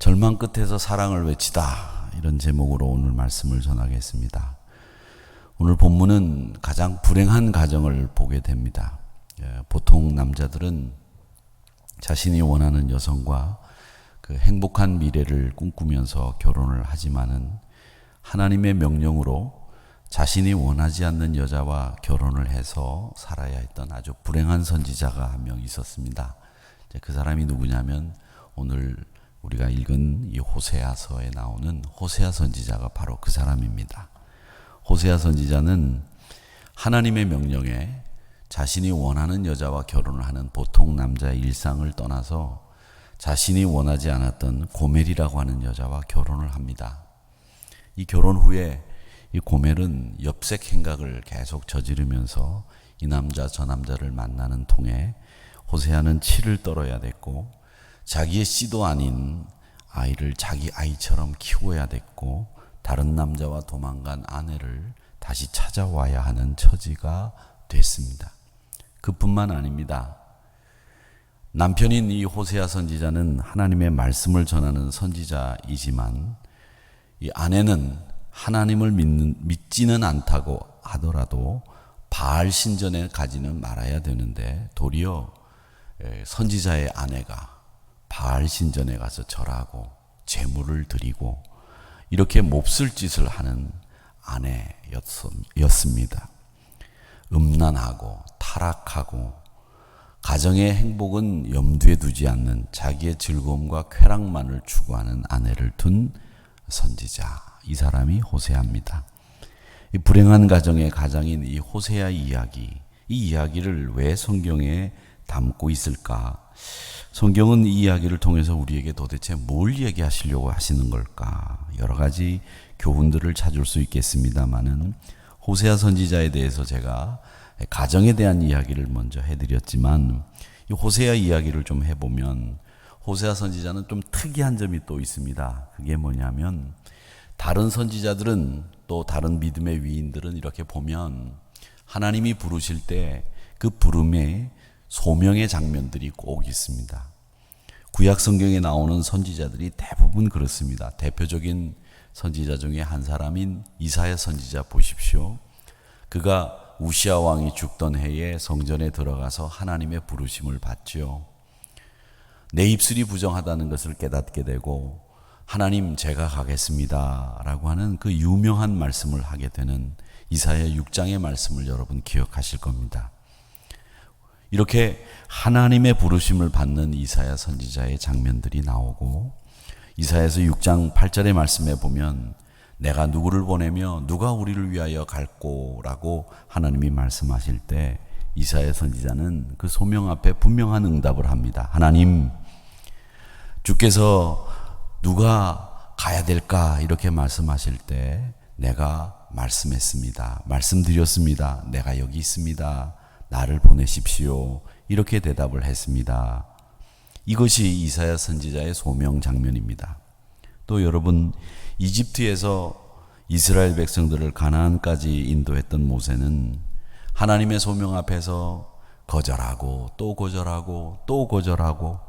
절망 끝에서 사랑을 외치다, 이런 제목으로 오늘 말씀을 전하겠습니다. 오늘 본문은 가장 불행한 가정을 보게 됩니다. 보통 남자들은 자신이 원하는 여성과 그 행복한 미래를 꿈꾸면서 결혼을 하지만은 하나님의 명령으로 자신이 원하지 않는 여자와 결혼을 해서 살아야 했던 아주 불행한 선지자가 한 명 있었습니다. 그 사람이 누구냐면 오늘 우리가 읽은 이 호세아서에 나오는 호세아 선지자가 바로 그 사람입니다. 호세아 선지자는 하나님의 명령에 자신이 원하는 여자와 결혼을 하는 보통 남자의 일상을 떠나서 자신이 원하지 않았던 고멜이라고 하는 여자와 결혼을 합니다. 이 결혼 후에 이 고멜은 엽색 행각을 계속 저지르면서 이 남자 저 남자를 만나는 통에 호세아는 치를 떨어야 됐고 자기의 씨도 아닌 아이를 자기 아이처럼 키워야 됐고 다른 남자와 도망간 아내를 다시 찾아와야 하는 처지가 됐습니다. 그뿐만 아닙니다. 남편인 이 호세아 선지자는 하나님의 말씀을 전하는 선지자이지만 이 아내는 하나님을 믿지는 않다고 하더라도 바알 신전에 가지는 말아야 되는데 도리어 선지자의 아내가 바알 신전에 가서 절하고 제물을 드리고 이렇게 몹쓸 짓을 하는 아내였습니다. 음란하고 타락하고 가정의 행복은 염두에 두지 않는 자기의 즐거움과 쾌락만을 추구하는 아내를 둔 선지자, 이 사람이 호세아입니다. 이 불행한 가정의 가장인 이 호세아 이야기, 이 이야기를 왜 성경에 담고 있을까? 성경은 이 이야기를 통해서 우리에게 도대체 뭘 얘기하시려고 하시는 걸까? 여러 가지 교훈들을 찾을 수 있겠습니다만은 호세아 선지자에 대해서 제가 가정에 대한 이야기를 먼저 해드렸지만 이 호세아 이야기를 좀 해보면 호세아 선지자는 좀 특이한 점이 또 있습니다. 그게 뭐냐면 다른 선지자들은 또 다른 믿음의 위인들은 이렇게 보면 하나님이 부르실 때 그 부름에 소명의 장면들이 꼭 있습니다. 구약 성경에 나오는 선지자들이 대부분 그렇습니다. 대표적인 선지자 중에 한 사람인 이사야 선지자 보십시오. 그가 우시아 왕이 죽던 해에 성전에 들어가서 하나님의 부르심을 받죠. 내 입술이 부정하다는 것을 깨닫게 되고 하나님 제가 가겠습니다 라고 하는 그 유명한 말씀을 하게 되는 이사야 6장의 말씀을 여러분 기억하실 겁니다. 이렇게 하나님의 부르심을 받는 이사야 선지자의 장면들이 나오고 이사야서 6장 8절의 말씀에 보면 내가 누구를 보내며 누가 우리를 위하여 갈꼬라고 하나님이 말씀하실 때 이사야 선지자는 그 소명 앞에 분명한 응답을 합니다. 하나님, 주께서 누가 가야 될까 이렇게 말씀하실 때 내가 말씀했습니다. 말씀드렸습니다. 내가 여기 있습니다. 나를 보내십시오. 이렇게 대답을 했습니다. 이것이 이사야 선지자의 소명 장면입니다. 또 여러분, 이집트에서 이스라엘 백성들을 가나안까지 인도했던 모세는 하나님의 소명 앞에서 거절하고 또 거절하고 또 거절하고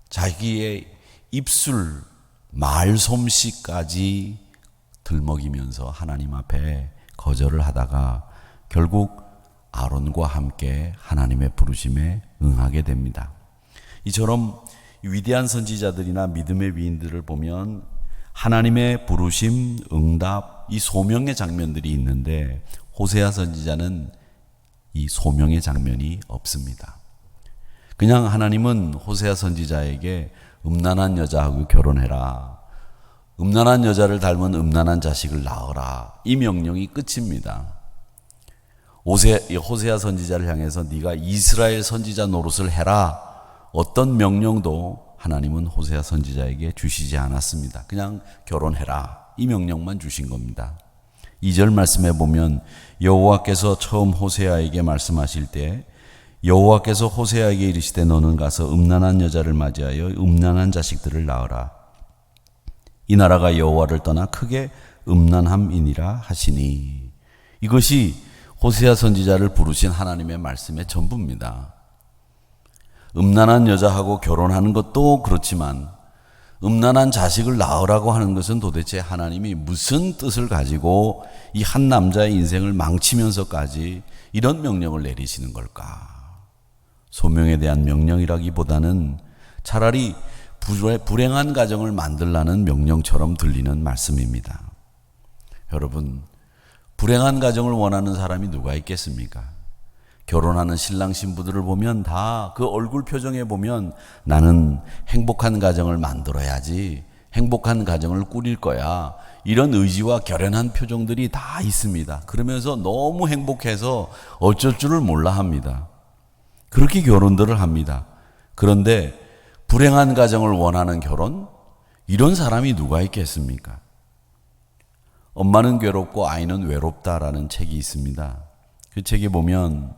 자기의 입술 말솜씨까지 들먹이면서 하나님 앞에 거절을 하다가 결국 아론과 함께 하나님의 부르심에 응하게 됩니다. 이처럼 위대한 선지자들이나 믿음의 위인들을 보면 하나님의 부르심, 응답, 이 소명의 장면들이 있는데 호세아 선지자는 이 소명의 장면이 없습니다. 그냥 하나님은 호세아 선지자에게 음란한 여자하고 결혼해라, 음란한 여자를 닮은 음란한 자식을 낳아라, 이 명령이 끝입니다. 호세아 선지자를 향해서 네가 이스라엘 선지자 노릇을 해라, 어떤 명령도 하나님은 호세아 선지자에게 주시지 않았습니다. 그냥 결혼해라, 이 명령만 주신 겁니다. 2절 말씀에 보면 여호와께서 처음 호세아에게 말씀하실 때 여호와께서 호세아에게 이르시되 너는 가서 음란한 여자를 맞이하여 음란한 자식들을 낳으라. 이 나라가 여호와를 떠나 크게 음란함이니라 하시니. 이것이 호세아 선지자를 부르신 하나님의 말씀의 전부입니다. 음란한 여자하고 결혼하는 것도 그렇지만 음란한 자식을 낳으라고 하는 것은 도대체 하나님이 무슨 뜻을 가지고 이 한 남자의 인생을 망치면서까지 이런 명령을 내리시는 걸까? 소명에 대한 명령이라기보다는 차라리 불행한 가정을 만들라는 명령처럼 들리는 말씀입니다. 여러분, 불행한 가정을 원하는 사람이 누가 있겠습니까? 결혼하는 신랑 신부들을 보면 다 그 얼굴 표정에 보면 나는 행복한 가정을 만들어야지, 행복한 가정을 꾸릴 거야, 이런 의지와 결연한 표정들이 다 있습니다. 그러면서 너무 행복해서 어쩔 줄을 몰라 합니다. 그렇게 결혼들을 합니다. 그런데 불행한 가정을 원하는 결혼? 이런 사람이 누가 있겠습니까? 엄마는 괴롭고 아이는 외롭다라는 책이 있습니다. 그 책에 보면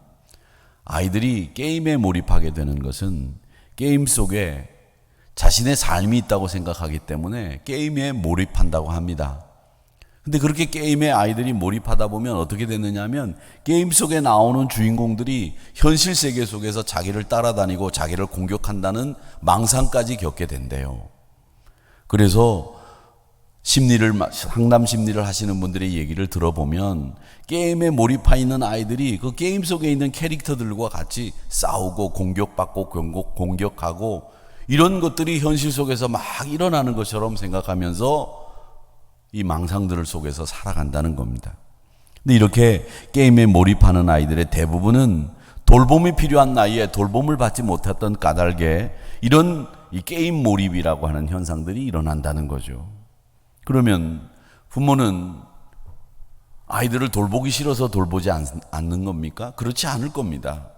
아이들이 게임에 몰입하게 되는 것은 게임 속에 자신의 삶이 있다고 생각하기 때문에 게임에 몰입한다고 합니다. 근데 그렇게 게임에 아이들이 몰입하다 보면 어떻게 되느냐 하면 게임 속에 나오는 주인공들이 현실 세계 속에서 자기를 따라다니고 자기를 공격한다는 망상까지 겪게 된대요. 그래서 상담 심리를 하시는 분들의 얘기를 들어보면 게임에 몰입해 있는 아이들이 그 게임 속에 있는 캐릭터들과 같이 싸우고 공격받고 공격하고 이런 것들이 현실 속에서 막 일어나는 것처럼 생각하면서 이 망상들 속에서 살아간다는 겁니다. 근데 이렇게 게임에 몰입하는 아이들의 대부분은 돌봄이 필요한 나이에 돌봄을 받지 못했던 까닭에 이런 이 게임 몰입이라고 하는 현상들이 일어난다는 거죠. 그러면 부모는 아이들을 돌보기 싫어서 돌보지 않는 겁니까? 그렇지 않을 겁니다.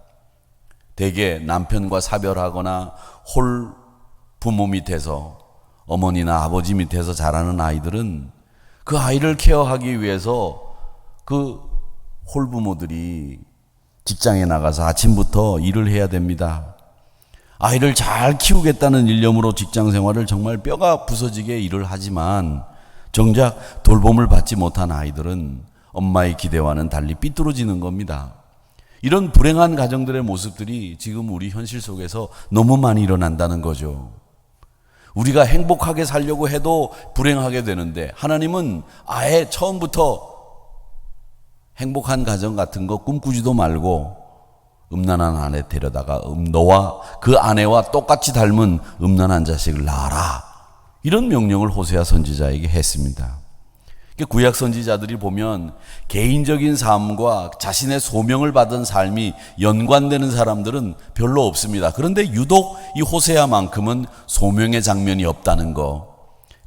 대개 남편과 사별하거나 홀 부모 밑에서 어머니나 아버지 밑에서 자라는 아이들은 그 아이를 케어하기 위해서 그 홀부모들이 직장에 나가서 아침부터 일을 해야 됩니다. 아이를 잘 키우겠다는 일념으로 직장 생활을 정말 뼈가 부서지게 일을 하지만 정작 돌봄을 받지 못한 아이들은 엄마의 기대와는 달리 삐뚤어지는 겁니다. 이런 불행한 가정들의 모습들이 지금 우리 현실 속에서 너무 많이 일어난다는 거죠. 우리가 행복하게 살려고 해도 불행하게 되는데 하나님은 아예 처음부터 행복한 가정 같은 거 꿈꾸지도 말고 음란한 아내 데려다가 너와 그 아내와 똑같이 닮은 음란한 자식을 낳아라, 이런 명령을 호세아 선지자에게 했습니다. 구약 선지자들이 보면 개인적인 삶과 자신의 소명을 받은 삶이 연관되는 사람들은 별로 없습니다. 그런데 유독 이 호세아만큼은 소명의 장면이 없다는 거,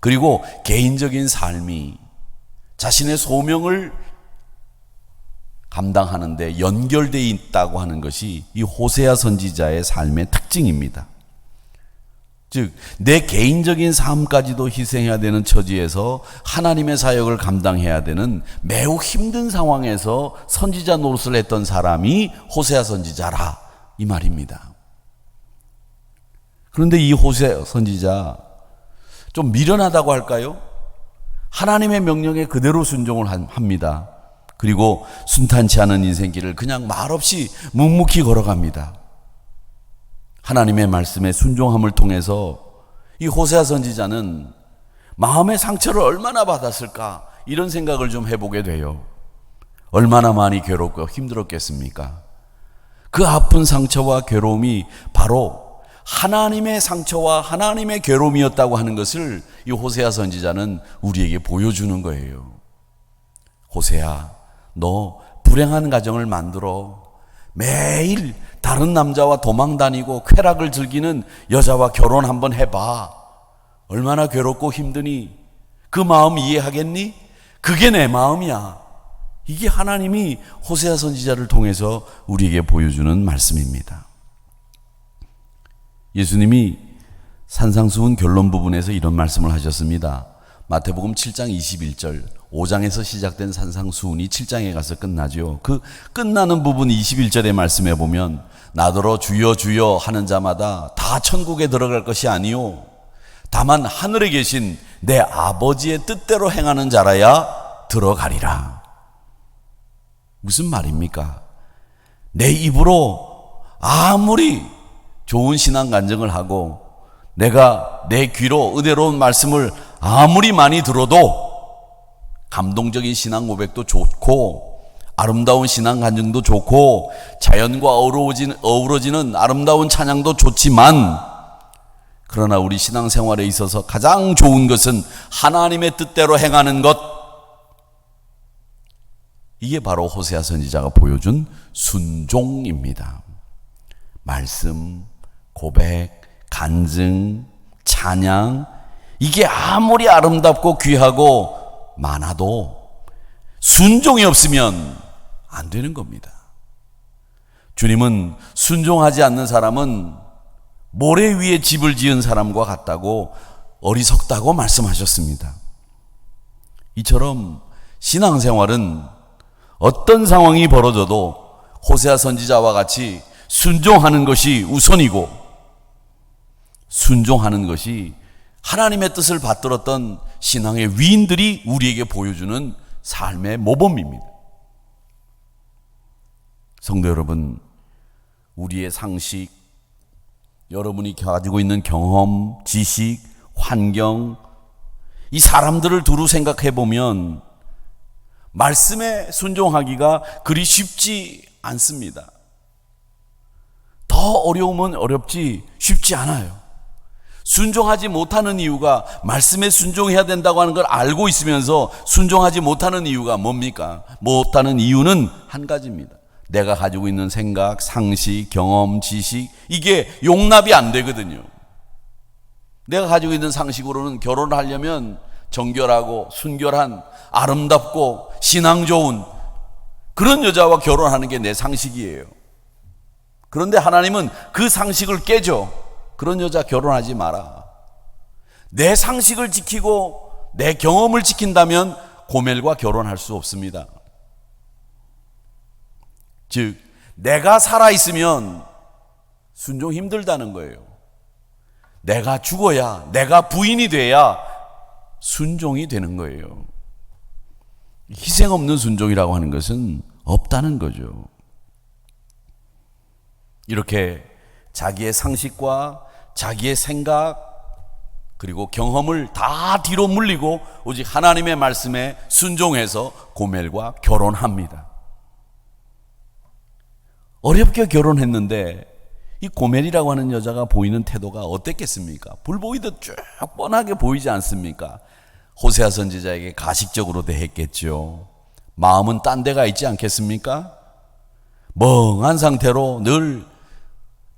그리고 개인적인 삶이 자신의 소명을 감당하는데 연결되어 있다고 하는 것이 이 호세아 선지자의 삶의 특징입니다. 즉, 내 개인적인 삶까지도 희생해야 되는 처지에서 하나님의 사역을 감당해야 되는 매우 힘든 상황에서 선지자 노릇을 했던 사람이 호세아 선지자라, 이 말입니다. 그런데 이 호세아 선지자 좀 미련하다고 할까요? 하나님의 명령에 그대로 순종을 합니다. 그리고 순탄치 않은 인생길을 그냥 말없이 묵묵히 걸어갑니다. 하나님의 말씀에 순종함을 통해서 이 호세아 선지자는 마음의 상처를 얼마나 받았을까, 이런 생각을 좀 해보게 돼요. 얼마나 많이 괴롭고 힘들었겠습니까? 그 아픈 상처와 괴로움이 바로 하나님의 상처와 하나님의 괴로움이었다고 하는 것을 이 호세아 선지자는 우리에게 보여주는 거예요. 호세아, 너 불행한 가정을 만들어 매일 다른 남자와 도망 다니고 쾌락을 즐기는 여자와 결혼 한번 해봐. 얼마나 괴롭고 힘드니? 그 마음 이해하겠니? 그게 내 마음이야. 이게 하나님이 호세아 선지자를 통해서 우리에게 보여주는 말씀입니다. 예수님이 산상수훈 결론 부분에서 이런 말씀을 하셨습니다. 마태복음 7장 21절, 5장에서 시작된 산상수훈이 7장에 가서 끝나죠. 그 끝나는 부분 21절의 말씀에 보면 나더러 주여 주여 하는 자마다 다 천국에 들어갈 것이 아니요 다만 하늘에 계신 내 아버지의 뜻대로 행하는 자라야 들어가리라. 무슨 말입니까? 내 입으로 아무리 좋은 신앙 간증을 하고 내가 내 귀로 은혜로운 말씀을 아무리 많이 들어도 감동적인 신앙 고백도 좋고 아름다운 신앙 간증도 좋고 자연과 어우러지는 아름다운 찬양도 좋지만, 그러나 우리 신앙생활에 있어서 가장 좋은 것은 하나님의 뜻대로 행하는 것, 이게 바로 호세아 선지자가 보여준 순종입니다. 말씀, 고백, 간증, 찬양, 이게 아무리 아름답고 귀하고 많아도 순종이 없으면 안 되는 겁니다. 주님은 순종하지 않는 사람은 모래 위에 집을 지은 사람과 같다고, 어리석다고 말씀하셨습니다. 이처럼 신앙생활은 어떤 상황이 벌어져도 호세아 선지자와 같이 순종하는 것이 우선이고, 순종하는 것이 하나님의 뜻을 받들었던 신앙의 위인들이 우리에게 보여주는 삶의 모범입니다. 성도 여러분, 우리의 상식, 여러분이 가지고 있는 경험, 지식, 환경, 이 사람들을 두루 생각해 보면 말씀에 순종하기가 그리 쉽지 않습니다. 더 어려우면 어렵지 쉽지 않아요. 순종하지 못하는 이유가, 말씀에 순종해야 된다고 하는 걸 알고 있으면서 순종하지 못하는 이유가 뭡니까? 못하는 이유는 한 가지입니다. 내가 가지고 있는 생각, 상식, 경험, 지식, 이게 용납이 안 되거든요. 내가 가지고 있는 상식으로는 결혼을 하려면 정결하고 순결한, 아름답고 신앙 좋은 그런 여자와 결혼하는 게 내 상식이에요. 그런데 하나님은 그 상식을 깨죠. 그런 여자 결혼하지 마라. 내 상식을 지키고 내 경험을 지킨다면 고멜과 결혼할 수 없습니다. 즉, 내가 살아있으면 순종 힘들다는 거예요. 내가 죽어야, 내가 부인이 돼야 순종이 되는 거예요. 희생 없는 순종이라고 하는 것은 없다는 거죠. 이렇게 자기의 상식과 자기의 생각 그리고 경험을 다 뒤로 물리고 오직 하나님의 말씀에 순종해서 고멜과 결혼합니다. 어렵게 결혼했는데 이 고멜이라고 하는 여자가 보이는 태도가 어땠겠습니까? 불보이듯 쭉 뻔하게 보이지 않습니까? 호세아 선지자에게 가식적으로 대했겠죠. 마음은 딴 데가 있지 않겠습니까? 멍한 상태로 늘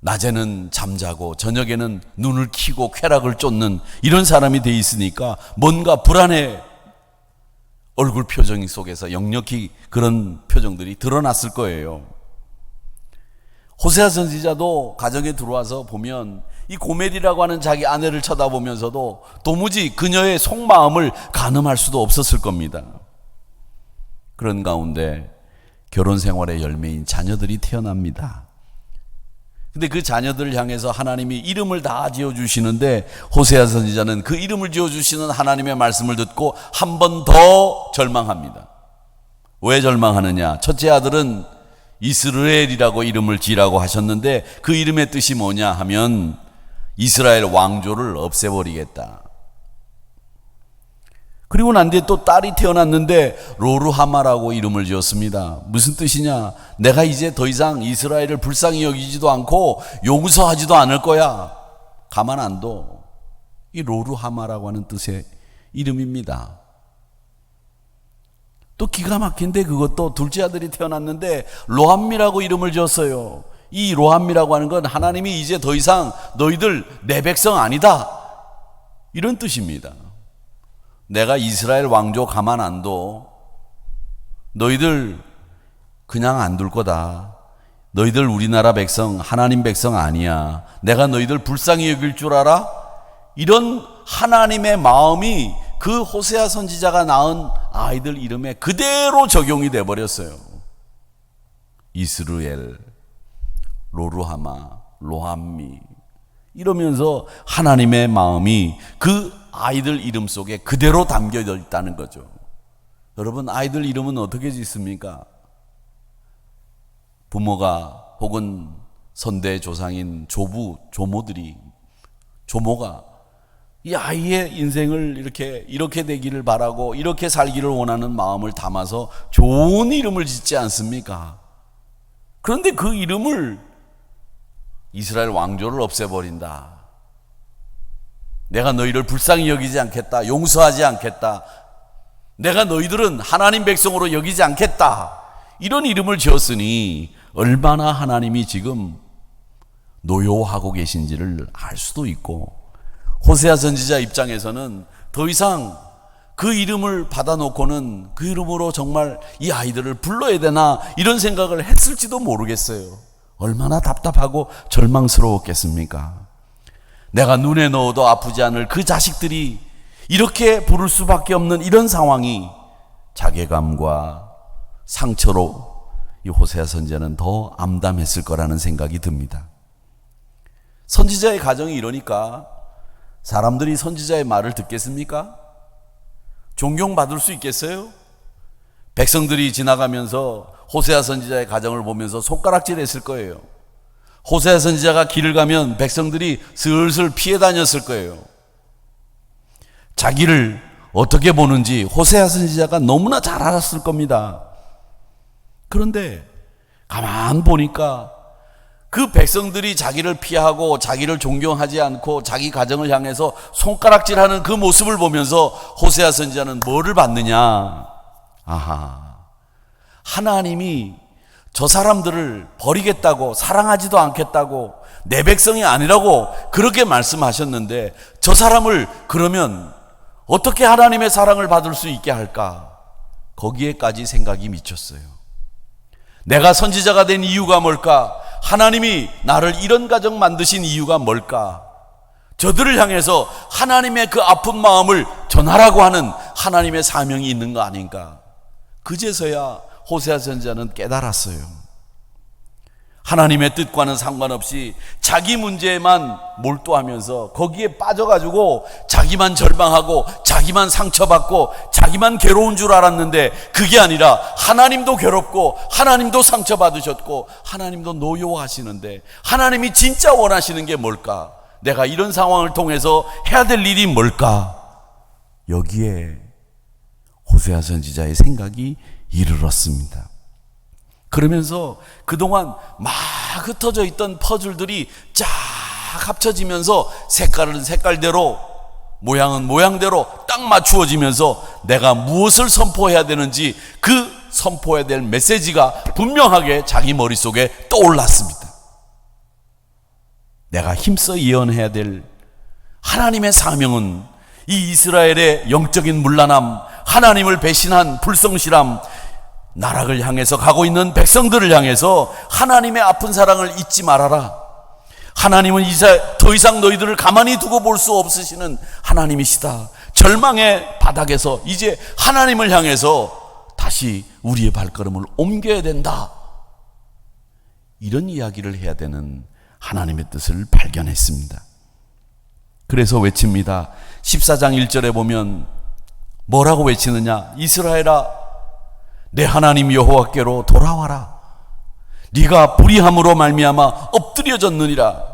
낮에는 잠자고 저녁에는 눈을 키고 쾌락을 쫓는 이런 사람이 돼 있으니까 뭔가 불안해, 얼굴 표정 속에서 역력히 그런 표정들이 드러났을 거예요. 호세아 선지자도 가정에 들어와서 보면 이 고멜이라고 하는 자기 아내를 쳐다보면서도 도무지 그녀의 속마음을 가늠할 수도 없었을 겁니다. 그런 가운데 결혼 생활의 열매인 자녀들이 태어납니다. 근데 그 자녀들을 향해서 하나님이 이름을 다 지어주시는데 호세아 선지자는 그 이름을 지어주시는 하나님의 말씀을 듣고 한 번 더 절망합니다. 왜 절망하느냐? 첫째 아들은 이스라엘이라고 이름을 지라고 하셨는데 그 이름의 뜻이 뭐냐 하면 이스라엘 왕조를 없애버리겠다. 그리고 난 뒤에 또 딸이 태어났는데 로루하마라고 이름을 지었습니다. 무슨 뜻이냐? 내가 이제 더 이상 이스라엘을 불쌍히 여기지도 않고 용서하지도 않을 거야. 가만 안 둬. 이 로루하마라고 하는 뜻의 이름입니다. 또 기가 막힌데 그것도 둘째 아들이 태어났는데 로함미라고 이름을 지었어요. 이 로함미라고 하는 건 하나님이 이제 더 이상 너희들 내 백성 아니다, 이런 뜻입니다. 내가 이스라엘 왕조 가만 안 둬. 너희들 그냥 안 둘 거다. 너희들 우리나라 백성, 하나님 백성 아니야. 내가 너희들 불쌍히 여길 줄 알아? 이런 하나님의 마음이 그 호세아 선지자가 낳은 아이들 이름에 그대로 적용이 돼 버렸어요. 이스라엘, 로루하마, 로함미, 이러면서 하나님의 마음이 그 아이들 이름 속에 그대로 담겨져 있다는 거죠. 여러분, 아이들 이름은 어떻게 짓습니까? 부모가 혹은 선대 조상인 조부, 조모들이 조모가 이 아이의 인생을 이렇게 되기를 바라고 이렇게 살기를 원하는 마음을 담아서 좋은 이름을 짓지 않습니까? 그런데 그 이름을 이스라엘 왕조를 없애버린다. 내가 너희를 불쌍히 여기지 않겠다. 용서하지 않겠다. 내가 너희들은 하나님 백성으로 여기지 않겠다. 이런 이름을 지었으니 얼마나 하나님이 지금 노여워하고 계신지를 알 수도 있고, 호세아 선지자 입장에서는 더 이상 그 이름을 받아놓고는 그 이름으로 정말 이 아이들을 불러야 되나 이런 생각을 했을지도 모르겠어요. 얼마나 답답하고 절망스러웠겠습니까? 내가 눈에 넣어도 아프지 않을 그 자식들이 이렇게 부를 수밖에 없는 이런 상황이 자괴감과 상처로 이 호세아 선지자는 더 암담했을 거라는 생각이 듭니다. 선지자의 가정이 이러니까 사람들이 선지자의 말을 듣겠습니까? 존경받을 수 있겠어요? 백성들이 지나가면서 호세아 선지자의 가정을 보면서 손가락질 했을 거예요. 호세아 선지자가 길을 가면 백성들이 슬슬 피해 다녔을 거예요. 자기를 어떻게 보는지 호세아 선지자가 너무나 잘 알았을 겁니다. 그런데 가만 보니까 그 백성들이 자기를 피하고 자기를 존경하지 않고 자기 가정을 향해서 손가락질하는 그 모습을 보면서 호세아 선지자는 뭐를 받느냐? 아하, 하나님이 저 사람들을 버리겠다고, 사랑하지도 않겠다고, 내 백성이 아니라고 그렇게 말씀하셨는데 저 사람을 그러면 어떻게 하나님의 사랑을 받을 수 있게 할까? 거기에까지 생각이 미쳤어요. 내가 선지자가 된 이유가 뭘까? 하나님이 나를 이런 가정 만드신 이유가 뭘까? 저들을 향해서 하나님의 그 아픈 마음을 전하라고 하는 하나님의 사명이 있는 거 아닌가? 그제서야 호세아 선지자는 깨달았어요. 하나님의 뜻과는 상관없이 자기 문제에만 몰두하면서 거기에 빠져가지고 자기만 절망하고 자기만 상처받고 자기만 괴로운 줄 알았는데 그게 아니라 하나님도 괴롭고 하나님도 상처받으셨고 하나님도 노여워하시는데 하나님이 진짜 원하시는 게 뭘까? 내가 이런 상황을 통해서 해야 될 일이 뭘까? 여기에 호세아 선지자의 생각이 이르렀습니다. 그러면서 그동안 막 흩어져 있던 퍼즐들이 쫙 합쳐지면서 색깔은 색깔대로 모양은 모양대로 딱 맞추어지면서 내가 무엇을 선포해야 되는지 그 선포해야 될 메시지가 분명하게 자기 머릿속에 떠올랐습니다. 내가 힘써 예언해야 될 하나님의 사명은 이 이스라엘의 영적인 문란함, 하나님을 배신한 불성실함, 나락을 향해서 가고 있는 백성들을 향해서 하나님의 아픈 사랑을 잊지 말아라. 하나님은 더 이상 너희들을 가만히 두고 볼 수 없으시는 하나님이시다. 절망의 바닥에서 이제 하나님을 향해서 다시 우리의 발걸음을 옮겨야 된다. 이런 이야기를 해야 되는 하나님의 뜻을 발견했습니다. 그래서 외칩니다. 14장 1절에 보면 뭐라고 외치느냐? 이스라엘아, 내 하나님 여호와께로 돌아와라. 네가 불의함으로 말미암아 엎드려졌느니라.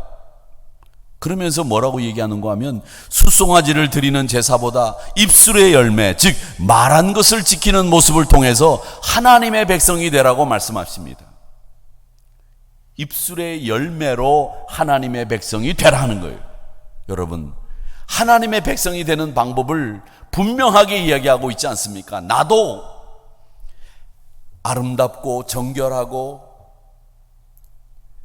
그러면서 뭐라고 얘기하는가 하면 수송아지를 드리는 제사보다 입술의 열매, 즉 말한 것을 지키는 모습을 통해서 하나님의 백성이 되라고 말씀하십니다. 입술의 열매로 하나님의 백성이 되라는 거예요. 여러분, 하나님의 백성이 되는 방법을 분명하게 이야기하고 있지 않습니까? 나도 아름답고 정결하고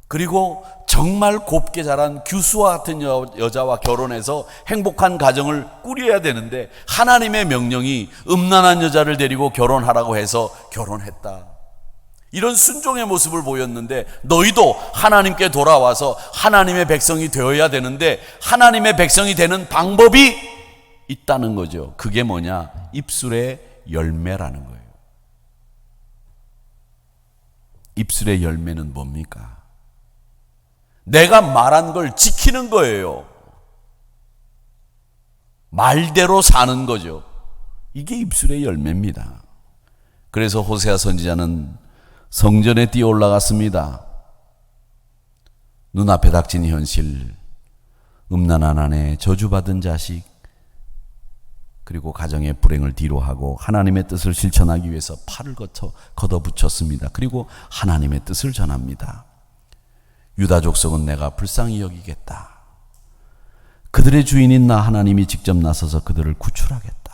그리고 정말 곱게 자란 규수와 같은 여자와 결혼해서 행복한 가정을 꾸려야 되는데 하나님의 명령이 음란한 여자를 데리고 결혼하라고 해서 결혼했다. 이런 순종의 모습을 보였는데 너희도 하나님께 돌아와서 하나님의 백성이 되어야 되는데 하나님의 백성이 되는 방법이 있다는 거죠. 그게 뭐냐? 입술의 열매라는 거예요. 입술의 열매는 뭡니까? 내가 말한 걸 지키는 거예요. 말대로 사는 거죠. 이게 입술의 열매입니다. 그래서 호세아 선지자는 성전에 뛰어 올라갔습니다. 눈앞에 닥친 현실, 음란한 아내, 저주받은 자식, 그리고 가정의 불행을 뒤로하고 하나님의 뜻을 실천하기 위해서 팔을 걷어붙였습니다. 그리고 하나님의 뜻을 전합니다. 유다 족속은 내가 불쌍히 여기겠다. 그들의 주인인 나 하나님이 직접 나서서 그들을 구출하겠다.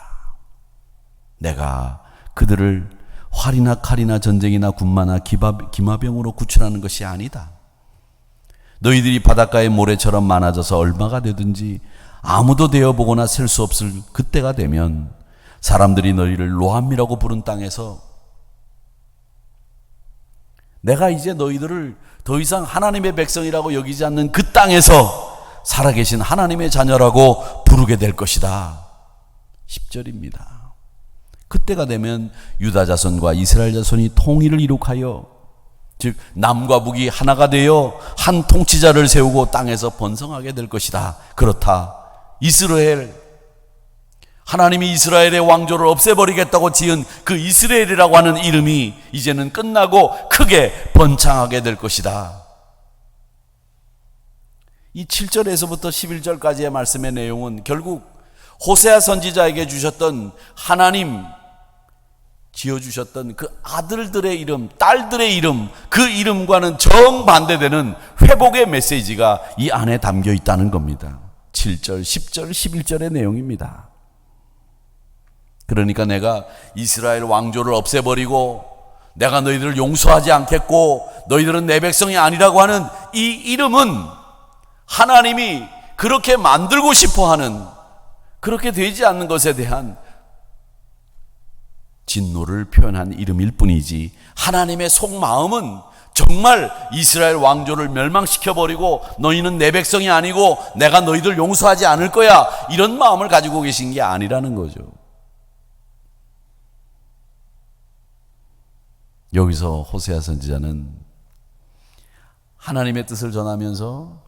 내가 그들을 활이나 칼이나 전쟁이나 군마나 기마병으로 구출하는 것이 아니다. 너희들이 바닷가의 모래처럼 많아져서 얼마가 되든지 아무도 되어보거나 셀 수 없을 그때가 되면 사람들이 너희를 로함이라고 부른 땅에서 내가 이제 너희들을 더 이상 하나님의 백성이라고 여기지 않는 그 땅에서 살아계신 하나님의 자녀라고 부르게 될 것이다. 10절입니다. 그때가 되면 유다 자손과 이스라엘 자손이 통일을 이룩하여, 즉 남과 북이 하나가 되어 한 통치자를 세우고 땅에서 번성하게 될 것이다. 그렇다. 이스라엘, 하나님이 이스라엘의 왕조를 없애버리겠다고 지은 그 이스라엘이라고 하는 이름이 이제는 끝나고 크게 번창하게 될 것이다. 이 7절에서부터 11절까지의 말씀의 내용은 결국 호세아 선지자에게 주셨던, 하나님 지어주셨던 그 아들들의 이름, 딸들의 이름, 그 이름과는 정반대되는 회복의 메시지가 이 안에 담겨 있다는 겁니다. 7절, 10절, 11절의 내용입니다. 그러니까 내가 이스라엘 왕조를 없애버리고 내가 너희들을 용서하지 않겠고 너희들은 내 백성이 아니라고 하는 이 이름은 하나님이 그렇게 만들고 싶어하는, 그렇게 되지 않는 것에 대한 진노를 표현한 이름일 뿐이지, 하나님의 속마음은 정말 이스라엘 왕조를 멸망시켜버리고 너희는 내 백성이 아니고 내가 너희들 용서하지 않을 거야, 이런 마음을 가지고 계신 게 아니라는 거죠. 여기서 호세아 선지자는 하나님의 뜻을 전하면서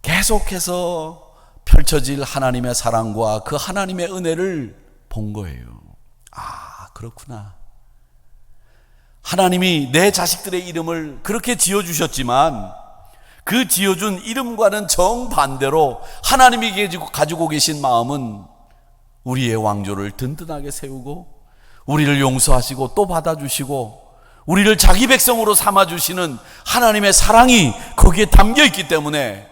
계속해서 펼쳐질 하나님의 사랑과 그 하나님의 은혜를 본 거예요. 아, 그렇구나. 하나님이 내 자식들의 이름을 그렇게 지어주셨지만 그 지어준 이름과는 정반대로 하나님이 가지고 계신 마음은 우리의 왕조를 든든하게 세우고 우리를 용서하시고 또 받아주시고 우리를 자기 백성으로 삼아주시는 하나님의 사랑이 거기에 담겨있기 때문에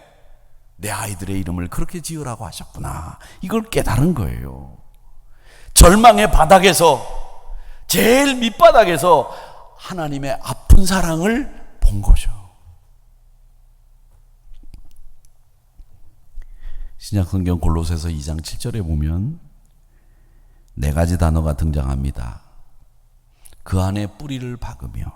내 아이들의 이름을 그렇게 지으라고 하셨구나, 이걸 깨달은 거예요. 절망의 바닥에서, 제일 밑바닥에서 하나님의 아픈 사랑을 본 거죠. 신약성경 골로새서 2장 7절에 보면 4가지 단어가 등장합니다. 그 안에 뿌리를 박으며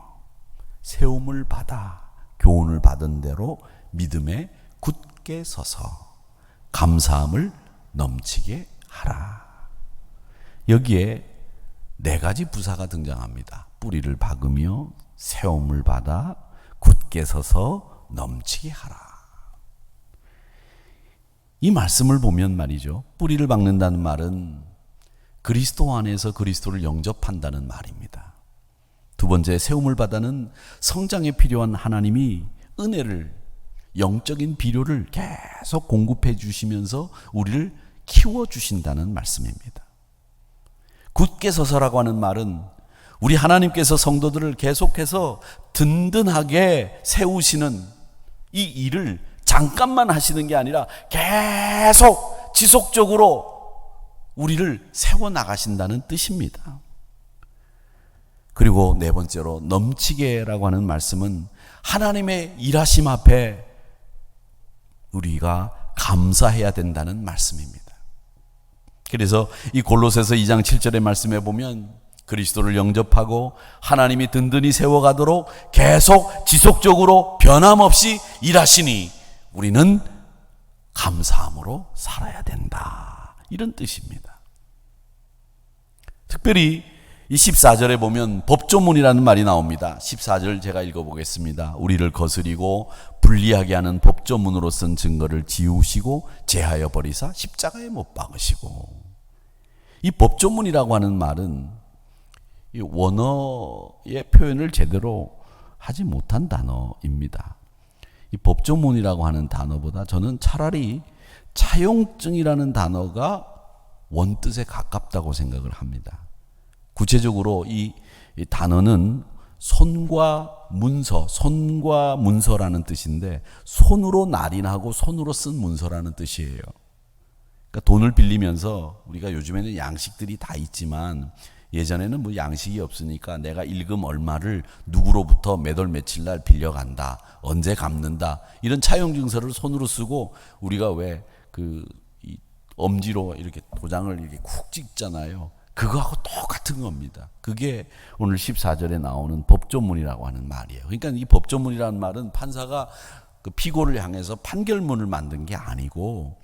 세움을 받아 교훈을 받은 대로 믿음에 굳게 서서 감사함을 넘치게 하라. 여기에 4가지 부사가 등장합니다. 뿌리를 박으며 세움을 받아 굳게 서서 넘치게 하라. 이 말씀을 보면 말이죠, 뿌리를 박는다는 말은 그리스도 안에서 그리스도를 영접한다는 말입니다. 두 번째, 세움을 받아는 성장에 필요한 하나님이 은혜를, 영적인 비료를 계속 공급해 주시면서 우리를 키워주신다는 말씀입니다. 굳게 서서라고 하는 말은 우리 하나님께서 성도들을 계속해서 든든하게 세우시는 이 일을 잠깐만 하시는 게 아니라 계속 지속적으로 우리를 세워나가신다는 뜻입니다. 그리고 4번째로 넘치게라고 하는 말씀은 하나님의 일하심 앞에 우리가 감사해야 된다는 말씀입니다. 그래서 이 골로새서 2장 7절의 말씀에 보면 그리스도를 영접하고 하나님이 든든히 세워가도록 계속 지속적으로 변함없이 일하시니 우리는 감사함으로 살아야 된다, 이런 뜻입니다. 특별히 이 14절에 보면 법조문이라는 말이 나옵니다. 14절 제가 읽어보겠습니다. 우리를 거스리고 불리하게 하는 법조문으로 쓴 증거를 지우시고 제하여 버리사 십자가에 못 박으시고. 이 법조문이라고 하는 말은 이 원어의 표현을 제대로 하지 못한 단어입니다. 이 법조문이라고 하는 단어보다 저는 차라리 차용증이라는 단어가 원뜻에 가깝다고 생각을 합니다. 구체적으로 이 단어는 손과 문서라는 뜻인데 손으로 날인하고 손으로 쓴 문서라는 뜻이에요. 그러니까 돈을 빌리면서 우리가 요즘에는 양식들이 다 있지만 예전에는 뭐 양식이 없으니까 내가 일금 얼마를 누구로부터 몇 월 며칠 날 빌려간다, 언제 갚는다, 이런 차용증서를 손으로 쓰고 우리가 왜 엄지로 이렇게 도장을 이렇게 쿡 찍잖아요. 그거하고 똑같은 겁니다. 그게 오늘 14절에 나오는 법조문이라고 하는 말이에요. 그러니까 이 법조문이라는 말은 판사가 그 피고를 향해서 판결문을 만든 게 아니고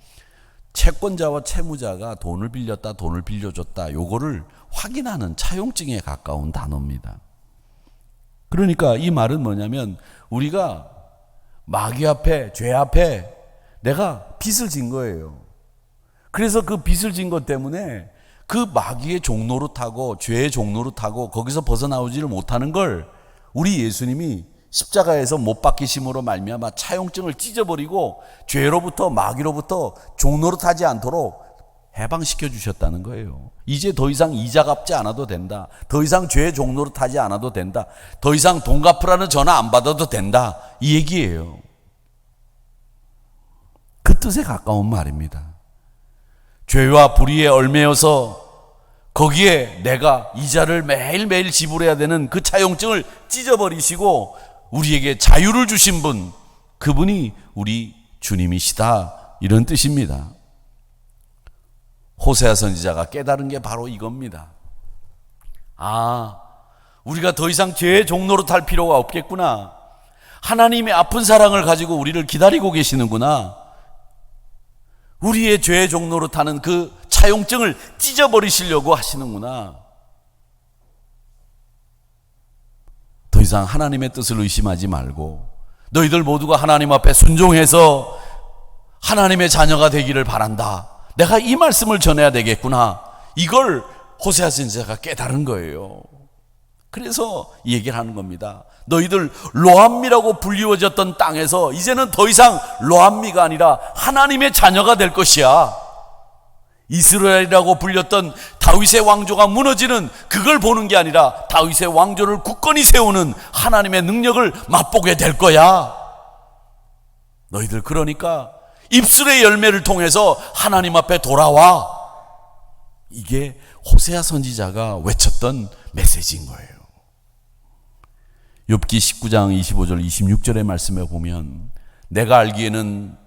채권자와 채무자가 돈을 빌렸다, 돈을 빌려줬다, 요거를 확인하는 차용증에 가까운 단어입니다. 그러니까 이 말은 뭐냐면 우리가 마귀 앞에, 죄 앞에 내가 빚을 진 거예요. 그래서 그 빚을 진 것 때문에 그 마귀의 종노릇하고 죄의 종노릇하고 거기서 벗어나오지를 못하는 걸 우리 예수님이 십자가에서 못 박히심으로 말미암아 차용증을 찢어버리고 죄로부터 마귀로부터 종노릇하지 않도록 해방시켜 주셨다는 거예요. 이제 더 이상 이자 갚지 않아도 된다. 더 이상 죄의 종노릇하지 않아도 된다. 더 이상 돈 갚으라는 전화 안 받아도 된다. 이 얘기예요. 그 뜻에 가까운 말입니다. 죄와 불의에 얽매여서 거기에 내가 이자를 매일매일 지불해야 되는 그 차용증을 찢어버리시고 우리에게 자유를 주신 분, 그분이 우리 주님이시다, 이런 뜻입니다. 호세아 선지자가 깨달은 게 바로 이겁니다. 우리가 더 이상 죄의 종노릇할 필요가 없겠구나. 하나님의 아픈 사랑을 가지고 우리를 기다리고 계시는구나. 우리의 죄의 종노릇하는 그 차용증을 찢어버리시려고 하시는구나. 더 이상 하나님의 뜻을 의심하지 말고 너희들 모두가 하나님 앞에 순종해서 하나님의 자녀가 되기를 바란다. 내가 이 말씀을 전해야 되겠구나. 이걸 호세아 선지자가 깨달은 거예요. 그래서 이 얘기를 하는 겁니다. 너희들 로암미라고 불리워졌던 땅에서 이제는 더 이상 로암미가 아니라 하나님의 자녀가 될 것이야. 이스라엘이라고 불렸던 다윗의 왕조가 무너지는 그걸 보는 게 아니라 다윗의 왕조를 굳건히 세우는 하나님의 능력을 맛보게 될 거야. 너희들 그러니까 입술의 열매를 통해서 하나님 앞에 돌아와. 이게 호세아 선지자가 외쳤던 메시지인 거예요. 욥기 19장 25절 26절의 말씀에 보면 내가 알기에는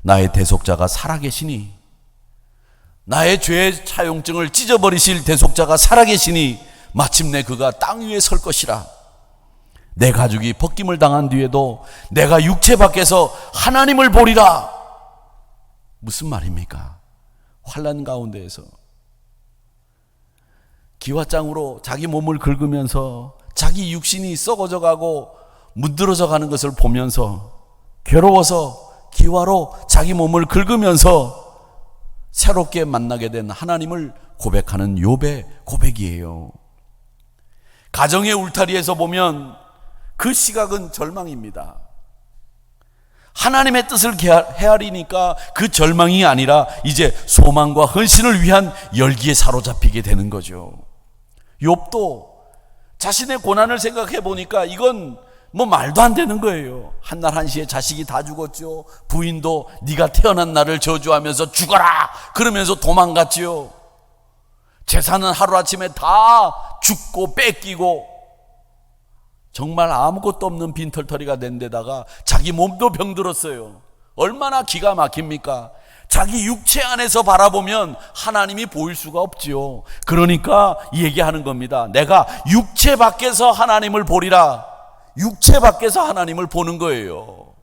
나의 대속자가 살아계시니, 나의 죄의 차용증을 찢어버리실 대속자가 살아계시니 마침내 그가 땅 위에 설 것이라. 내 가죽이 벗김을 당한 뒤에도 내가 육체 밖에서 하나님을 보리라. 무슨 말입니까? 환난 가운데에서 기와장으로 자기 몸을 긁으면서 자기 육신이 썩어져 가고 문드러져 가는 것을 보면서 괴로워서 기와로 자기 몸을 긁으면서 새롭게 만나게 된 하나님을 고백하는 욥의 고백이에요. 가정의 울타리에서 보면 그 시각은 절망입니다. 하나님의 뜻을 헤아리니까 그 절망이 아니라 이제 소망과 헌신을 위한 열기에 사로잡히게 되는 거죠. 욥도 자신의 고난을 생각해 보니까 이건 뭐 말도 안 되는 거예요. 한날 한시에 자식이 다 죽었죠. 부인도 네가 태어난 날을 저주하면서 죽어라 그러면서 도망갔지요. 재산은 하루아침에 다 죽고 뺏기고 정말 아무것도 없는 빈털터리가 된 데다가 자기 몸도 병들었어요. 얼마나 기가 막힙니까? 자기 육체 안에서 바라보면 하나님이 보일 수가 없지요. 그러니까 얘기하는 겁니다. 내가 육체 밖에서 하나님을 보리라. 육체 밖에서 하나님을 보는 거예요.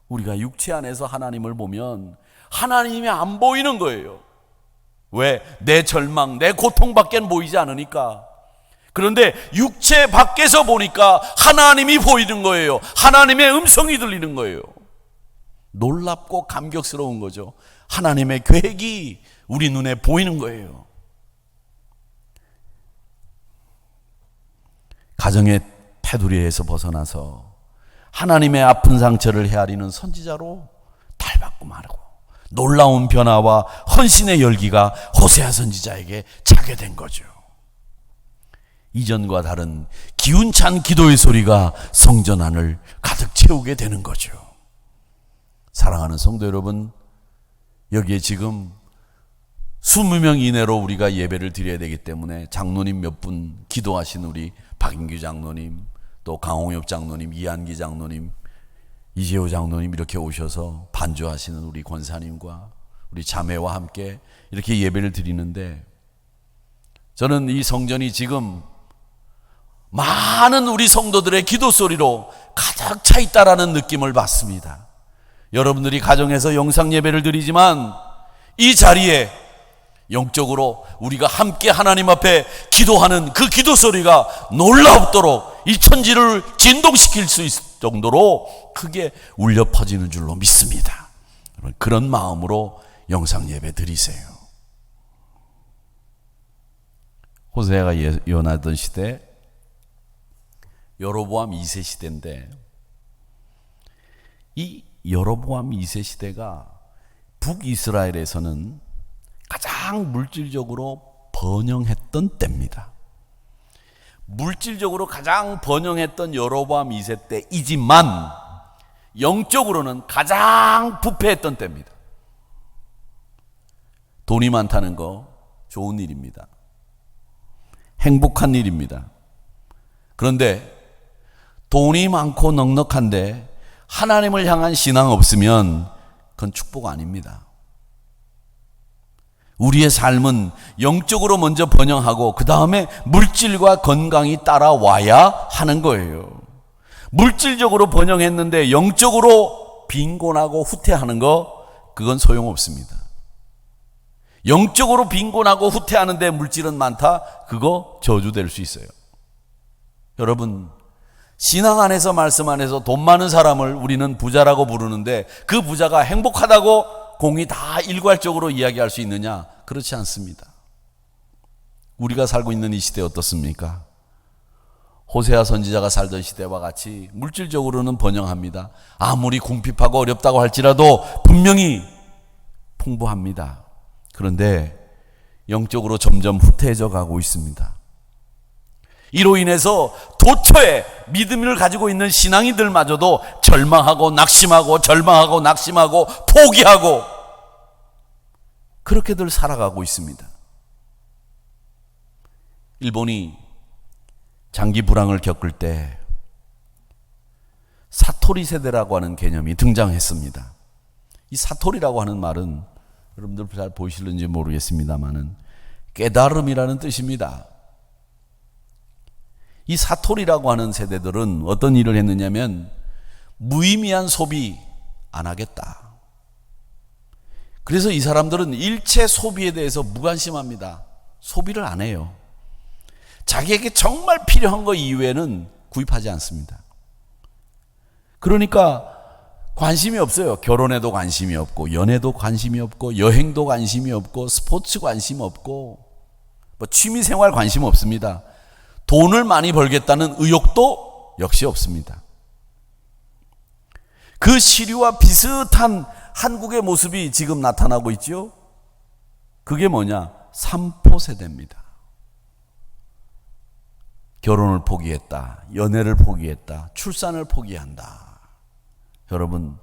우리가 육체 안에서 하나님을 보면 하나님이 안 보이는 거예요. 왜? 내 절망, 내 고통밖에 보이지 않으니까. 그런데 육체 밖에서 보니까 하나님이 보이는 거예요. 하나님의 음성이 들리는 거예요. 놀랍고 감격스러운 거죠. 하나님의 계획이 우리 눈에 보이는 거예요. 가정의 테두리에서 벗어나서 하나님의 아픈 상처를 헤아리는 선지자로 닮았고 말고 놀라운 변화와 헌신의 열기가 호세아 선지자에게 차게 된 거죠. 이전과 다른 기운찬 기도의 소리가 성전 안을 가득 채우게 되는 거죠. 사랑하는 성도 여러분, 여기에 지금 20명 이내로 우리가 예배를 드려야 되기 때문에 장로님 몇 분 기도하신 우리 박인규 장로님, 또 강홍엽 장로님, 이한기 장로님, 이재호 장로님 이렇게 오셔서 반주하시는 우리 권사님과 우리 자매와 함께 이렇게 예배를 드리는데, 저는 이 성전이 지금 많은 우리 성도들의 기도 소리로 가득 차 있다라는 느낌을 받습니다. 여러분들이 가정에서 영상 예배를 드리지만 이 자리에 영적으로 우리가 함께 하나님 앞에 기도하는 그 기도 소리가 놀랍도록 이 천지를 진동시킬 수 있을 정도로 크게 울려 퍼지는 줄로 믿습니다. 그런 마음으로 영상 예배 드리세요. 호세아가 예언하던 시대, 여로보암 2세 시대인데, 이 여로보암 2세 시대가 북이스라엘에서는 가장 물질적으로 번영했던 때입니다. 물질적으로 가장 번영했던 여로보암 2세 때이지만 영적으로는 가장 부패했던 때입니다. 돈이 많다는 거 좋은 일입니다. 행복한 일입니다. 그런데 돈이 많고 넉넉한데 하나님을 향한 신앙 없으면 그건 축복 아닙니다. 우리의 삶은 영적으로 먼저 번영하고 그 다음에 물질과 건강이 따라와야 하는 거예요. 물질적으로 번영했는데 영적으로 빈곤하고 후퇴하는 거, 그건 소용없습니다. 영적으로 빈곤하고 후퇴하는데 물질은 많다, 그거 저주될 수 있어요. 여러분, 신앙 안에서 말씀 안에서 돈 많은 사람을 우리는 부자라고 부르는데 그 부자가 행복하다고 공이 다 일괄적으로 이야기할 수 있느냐? 그렇지 않습니다. 우리가 살고 있는 이 시대 어떻습니까? 호세아 선지자가 살던 시대와 같이 물질적으로는 번영합니다. 아무리 궁핍하고 어렵다고 할지라도 분명히 풍부합니다. 그런데 영적으로 점점 후퇴해져 가고 있습니다. 이로 인해서 도처에 믿음을 가지고 있는 신앙인들마저도 절망하고 낙심하고 절망하고 낙심하고 포기하고 그렇게들 살아가고 있습니다. 일본이 장기 불황을 겪을 때 사토리 세대라고 하는 개념이 등장했습니다. 이 사토리라고 하는 말은 여러분들 잘 보이실는지 모르겠습니다만은 깨달음이라는 뜻입니다. 이 사토리라고 하는 세대들은 어떤 일을 했느냐면 무의미한 소비 안 하겠다. 그래서 이 사람들은 일체 소비에 대해서 무관심합니다. 소비를 안 해요. 자기에게 정말 필요한 거 이외에는 구입하지 않습니다. 그러니까 관심이 없어요. 결혼에도 관심이 없고 연애도 관심이 없고 여행도 관심이 없고 스포츠 관심 없고 뭐 취미생활 관심 없습니다. 돈을 많이 벌겠다는 의욕도 역시 없습니다. 그 시류와 비슷한 한국의 모습이 지금 나타나고 있죠. 그게 뭐냐? 삼포 세대입니다. 결혼을 포기했다, 연애를 포기했다, 출산을 포기한다. 여러분,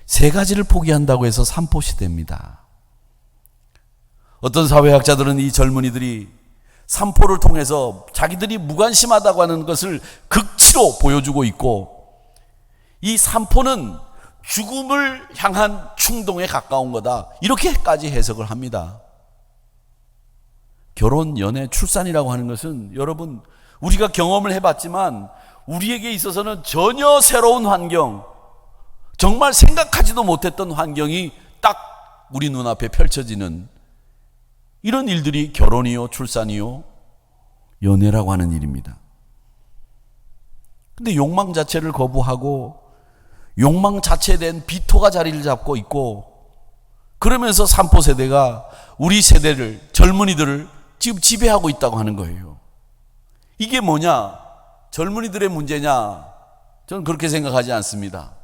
세 가지를 포기한다고 해서 삼포 시대입니다. 어떤 사회학자들은 이 젊은이들이 삼포를 통해서 자기들이 무관심하다고 하는 것을 극치로 보여주고 있고, 이 삼포는 죽음을 향한 충동에 가까운 거다, 이렇게까지 해석을 합니다. 결혼, 연애, 출산이라고 하는 것은 여러분, 우리가 경험을 해봤지만 우리에게 있어서는 전혀 새로운 환경, 정말 생각하지도 못했던 환경이 딱 우리 눈앞에 펼쳐지는 이런 일들이 결혼이요, 출산이요, 연애라고 하는 일입니다. 근데 욕망 자체를 거부하고 욕망 자체에 대한 비토가 자리를 잡고 있고, 그러면서 삼포 세대가 우리 세대를, 젊은이들을 지금 지배하고 있다고 하는 거예요. 이게 뭐냐? 젊은이들의 문제냐? 저는 그렇게 생각하지 않습니다.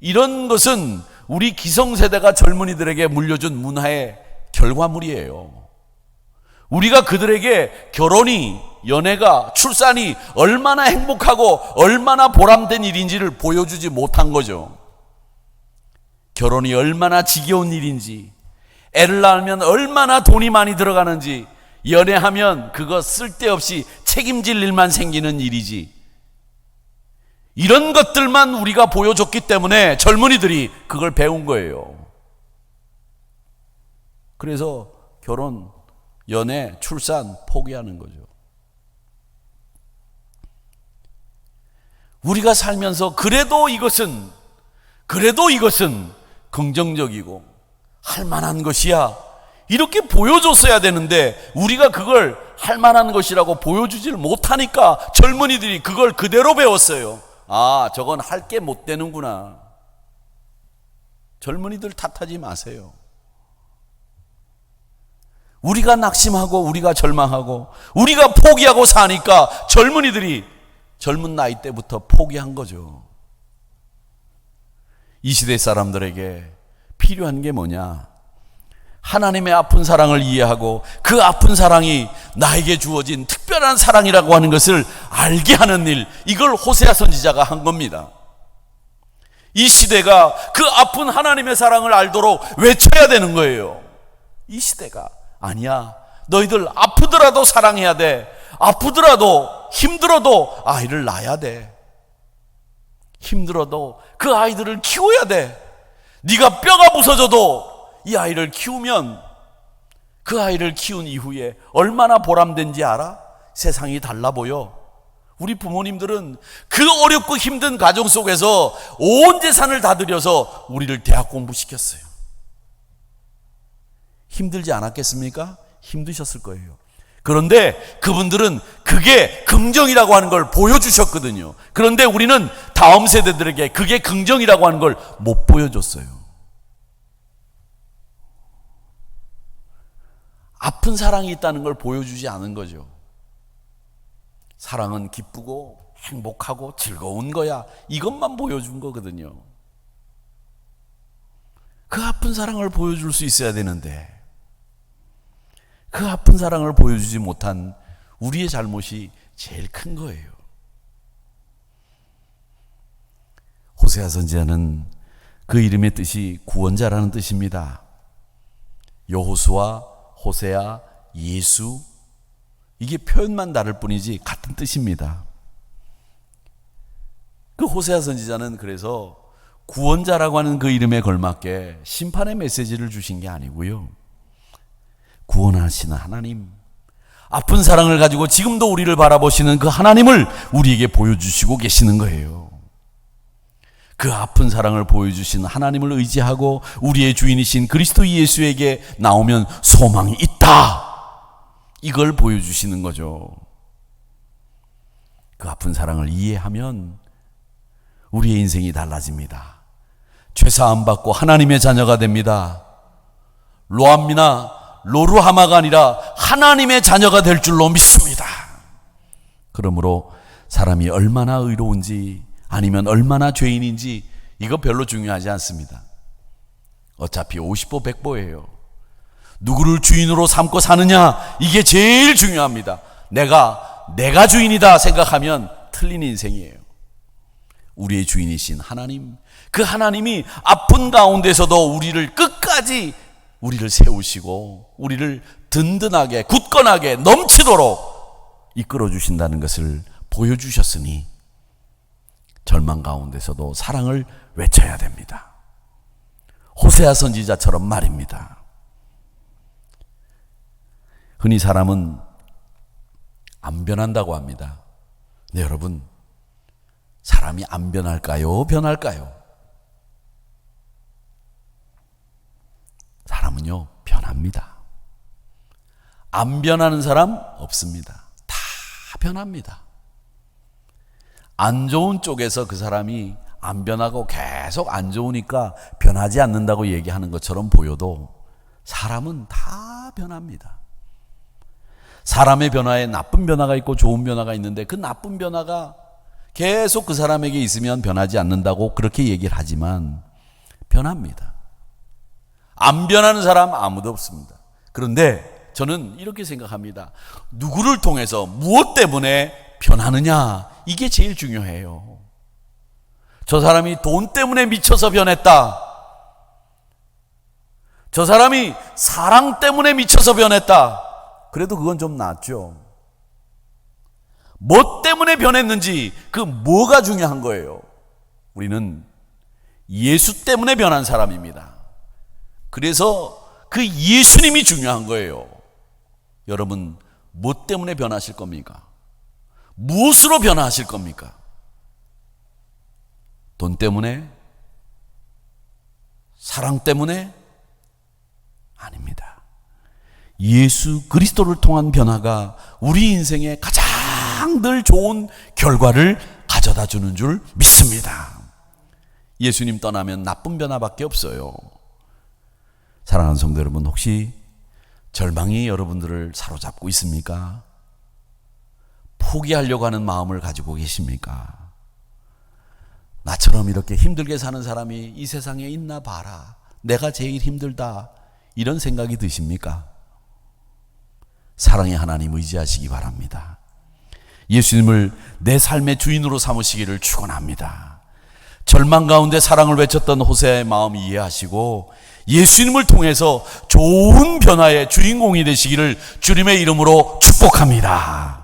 이런 것은 우리 기성세대가 젊은이들에게 물려준 문화의 결과물이에요. 우리가 그들에게 결혼이, 연애가, 출산이 얼마나 행복하고 얼마나 보람된 일인지를 보여주지 못한 거죠. 결혼이 얼마나 지겨운 일인지, 애를 낳으면 얼마나 돈이 많이 들어가는지, 연애하면 그거 쓸데없이 책임질 일만 생기는 일이지, 이런 것들만 우리가 보여줬기 때문에 젊은이들이 그걸 배운 거예요. 그래서 결혼, 연애, 출산 포기하는 거죠. 우리가 살면서 그래도 이것은 긍정적이고 할 만한 것이야, 이렇게 보여줬어야 되는데 우리가 그걸 할 만한 것이라고 보여주질 못하니까 젊은이들이 그걸 그대로 배웠어요. 아, 저건 할 게 못 되는구나. 젊은이들 탓하지 마세요. 우리가 낙심하고 우리가 절망하고 우리가 포기하고 사니까 젊은이들이 젊은 나이 때부터 포기한 거죠. 이 시대 사람들에게 필요한 게 뭐냐? 하나님의 아픈 사랑을 이해하고 그 아픈 사랑이 나에게 주어진 특별한 사랑이라고 하는 것을 알게 하는 일, 이걸 호세아 선지자가 한 겁니다. 이 시대가 그 아픈 하나님의 사랑을 알도록 외쳐야 되는 거예요. 이 시대가 아니야, 너희들 아프더라도 사랑해야 돼. 아프더라도 힘들어도 아이를 낳아야 돼. 힘들어도 그 아이들을 키워야 돼. 네가 뼈가 부서져도 이 아이를 키우면 그 아이를 키운 이후에 얼마나 보람된지 알아? 세상이 달라 보여. 우리 부모님들은 그 어렵고 힘든 가정 속에서 온 재산을 다 들여서 우리를 대학 공부시켰어요. 힘들지 않았겠습니까? 힘드셨을 거예요. 그런데 그분들은 그게 긍정이라고 하는 걸 보여주셨거든요. 그런데 우리는 다음 세대들에게 그게 긍정이라고 하는 걸 못 보여줬어요. 아픈 사랑이 있다는 걸 보여주지 않은 거죠. 사랑은 기쁘고 행복하고 즐거운 거야, 이것만 보여준 거거든요. 그 아픈 사랑을 보여줄 수 있어야 되는데 그 아픈 사랑을 보여주지 못한 우리의 잘못이 제일 큰 거예요. 호세아 선지자는 그 이름의 뜻이 구원자라는 뜻입니다. 여호수아, 호세아, 예수, 이게 표현만 다를 뿐이지 같은 뜻입니다. 그 호세아 선지자는 그래서 구원자라고 하는 그 이름에 걸맞게 심판의 메시지를 주신 게 아니고요, 구원하시는 하나님, 아픈 사랑을 가지고 지금도 우리를 바라보시는 그 하나님을 우리에게 보여주시고 계시는 거예요. 그 아픈 사랑을 보여주신 하나님을 의지하고 우리의 주인이신 그리스도 예수에게 나오면 소망이 있다, 이걸 보여주시는 거죠. 그 아픈 사랑을 이해하면 우리의 인생이 달라집니다. 죄사함 받고 하나님의 자녀가 됩니다. 로암미나 로루하마가 아니라 하나님의 자녀가 될 줄로 믿습니다. 그러므로 사람이 얼마나 의로운지 아니면 얼마나 죄인인지 이거 별로 중요하지 않습니다. 어차피 50보 100보예요. 누구를 주인으로 삼고 사느냐, 이게 제일 중요합니다. 내가 주인이다 생각하면 틀린 인생이에요. 우리의 주인이신 하나님, 그 하나님이 아픈 가운데서도 우리를 끝까지 우리를 세우시고 우리를 든든하게 굳건하게 넘치도록 이끌어 주신다는 것을 보여주셨으니 절망 가운데서도 사랑을 외쳐야 됩니다. 호세아 선지자처럼 말입니다. 흔히 사람은 안 변한다고 합니다. 네, 여러분, 사람이 안 변할까요? 변할까요? 사람은요, 변합니다. 안 변하는 사람 없습니다. 다 변합니다. 안 좋은 쪽에서 그 사람이 안 변하고 계속 안 좋으니까 변하지 않는다고 얘기하는 것처럼 보여도 사람은 다 변합니다. 사람의 변화에 나쁜 변화가 있고 좋은 변화가 있는데 그 나쁜 변화가 계속 그 사람에게 있으면 변하지 않는다고 그렇게 얘기를 하지만 변합니다. 안 변하는 사람 아무도 없습니다. 그런데 저는 이렇게 생각합니다. 누구를 통해서 무엇 때문에 변하느냐, 이게 제일 중요해요. 저 사람이 돈 때문에 미쳐서 변했다. 저 사람이 사랑 때문에 미쳐서 변했다. 그래도 그건 좀 낫죠. 뭐 때문에 변했는지, 그 뭐가 중요한 거예요. 우리는 예수 때문에 변한 사람입니다. 그래서 그 예수님이 중요한 거예요. 여러분, 뭐 때문에 변하실 겁니까? 무엇으로 변화하실 겁니까? 돈 때문에? 사랑 때문에? 아닙니다. 예수 그리스도를 통한 변화가 우리 인생에 가장 늘 좋은 결과를 가져다 주는 줄 믿습니다. 예수님 떠나면 나쁜 변화밖에 없어요. 사랑하는 성도 여러분, 혹시 절망이 여러분들을 사로잡고 있습니까? 포기하려고 하는 마음을 가지고 계십니까? 나처럼 이렇게 힘들게 사는 사람이 이 세상에 있나 봐라, 내가 제일 힘들다, 이런 생각이 드십니까? 사랑의 하나님 의지하시기 바랍니다. 예수님을 내 삶의 주인으로 삼으시기를 축원합니다. 절망 가운데 사랑을 외쳤던 호세아의 마음 이해하시고 예수님을 통해서 좋은 변화의 주인공이 되시기를 주님의 이름으로 축복합니다.